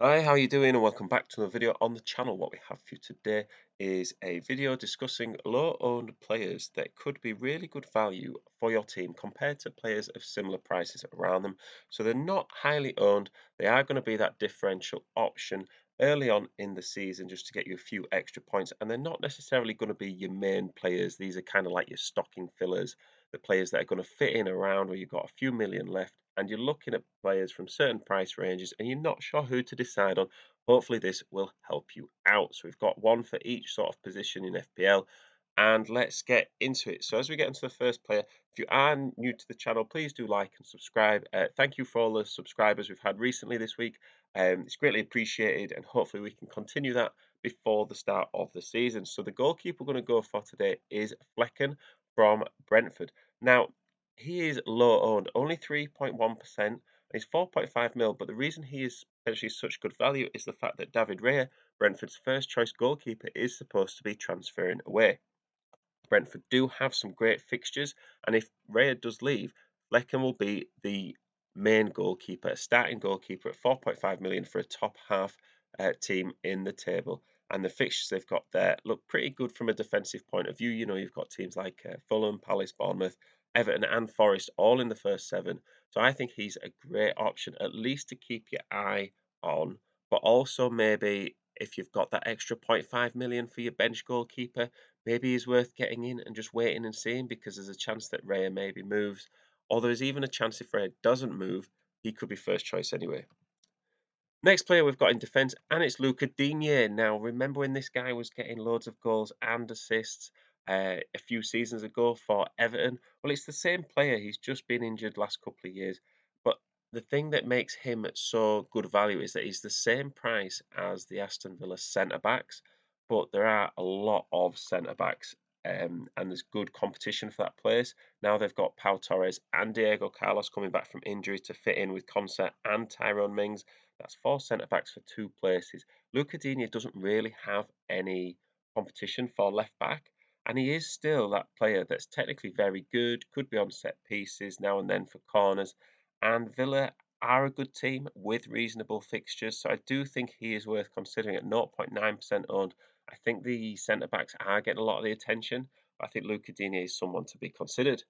Hi, how you doing? And welcome back to another video on the channel. What we have for you today is a video discussing low-owned players that could be really good value for your team compared to players of similar prices around them. So they're not highly owned. They are going to be that differential option early on in the season just to get you a few extra points. And they're not necessarily going to be your main players. These are kind of like your stocking fillers, the players that are going to fit in around where you've got a few million left and you're looking at players from certain price ranges and you're not sure who to decide on, hopefully this will help you out. So we've got one for each sort of position in FPL, and let's get into it. So as we get into the first player, if you are new to the channel, please do like and subscribe. Thank you for all the subscribers we've had recently this week. It's greatly appreciated, and hopefully we can continue that before the start of the season. So the goalkeeper we're going to go for today is Flecken from Brentford. Now, he is low owned, only 3.1%, and he's 4.5 mil. But the reason he is potentially such good value is the fact that David Raya, Brentford's first choice goalkeeper, is supposed to be transferring away. Brentford do have some great fixtures, and if Raya does leave, Flecken will be the main goalkeeper, starting goalkeeper at 4.5 million for a top half team in the table. And the fixtures they've got there look pretty good from a defensive point of view. You know, you've got teams like Fulham, Palace, Bournemouth, Everton, and Forest all in the first seven. So I think he's a great option, at least to keep your eye on, but also maybe if you've got that extra point 0.5 million for your bench goalkeeper, maybe he's worth getting in and just waiting and seeing because there's a chance that Raya maybe moves, or there's even a chance if Raya doesn't move, he could be first choice anyway. Next player we've got in defence, and it's Luca Digne. Now, remember when this guy was getting loads of goals and assists a few seasons ago for Everton? Well, it's the same player. He's just been injured last couple of years. But the thing that makes him so good value is that he's the same price as the Aston Villa centre backs, but there are a lot of centre backs. And there's good competition for that place. Now they've got Pau Torres and Diego Carlos coming back from injury to fit in with Concert and Tyrone Mings. That's four centre backs for two places. Luca Digne doesn't really have any competition for left back, and he is still that player that's technically very good, could be on set pieces now and then for corners. And Villa are a good team with reasonable fixtures, so I do think he is worth considering at 0.9% owned. I think the centre backs are getting a lot of the attention, but I think Luca Digne is someone to be considered.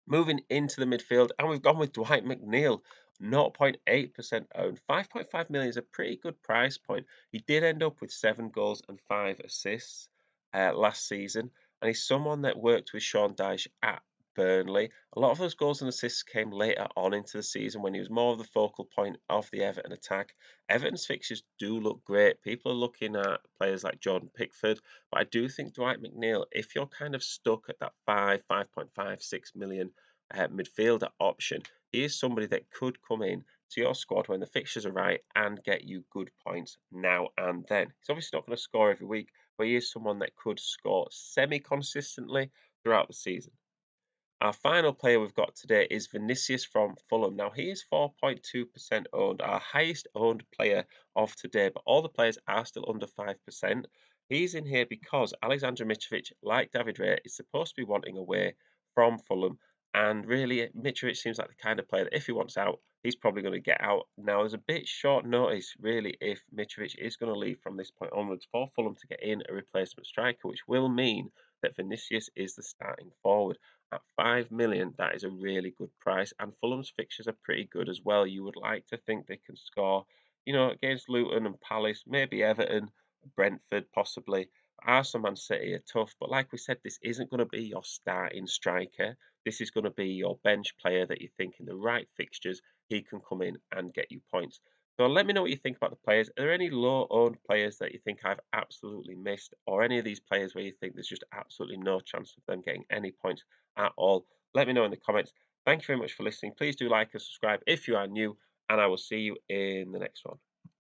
Moving into the midfield, and we've gone with Dwight McNeil, 0.8% owned. 5.5 million is a pretty good price point. He did end up with 7 goals and 5 assists last season, and he's someone that worked with Sean Dyche at Burnley. A lot of those goals and assists came later on into the season when he was more of the focal point of the Everton attack. Everton's fixtures do look great. People are looking at players like Jordan Pickford, but I do think Dwight McNeil, if you're kind of stuck at that 5.56 million midfielder option, he is somebody that could come in to your squad when the fixtures are right and get you good points now and then. He's obviously not going to score every week, but he is someone that could score semi consistently throughout the season. Our final player we've got today is Vinicius from Fulham. Now, he is 4.2% owned, our highest owned player of today, but all the players are still under 5%. He's in here because Alexander Mitrovic, like David Raya, is supposed to be wanting away from Fulham. And really, Mitrovic seems like the kind of player that if he wants out, he's probably going to get out. Now, there's a bit short notice, really, if Mitrovic is going to leave from this point onwards for Fulham to get in a replacement striker, which will mean that Vinicius is the starting forward. At 5 million, that is a really good price, and Fulham's fixtures are pretty good as well. You would like to think they can score, against Luton and Palace, maybe Everton, Brentford, possibly. Arsenal, Man City are tough, but like we said, this isn't going to be your starting striker. This is going to be your bench player that you think in the right fixtures, he can come in and get you points. So let me know what you think about the players. Are there any low-owned players that you think I've absolutely missed, or any of these players where you think there's just absolutely no chance of them getting any points at all? Let me know in the comments. Thank you very much for listening. Please do like and subscribe if you are new, and I will see you in the next one.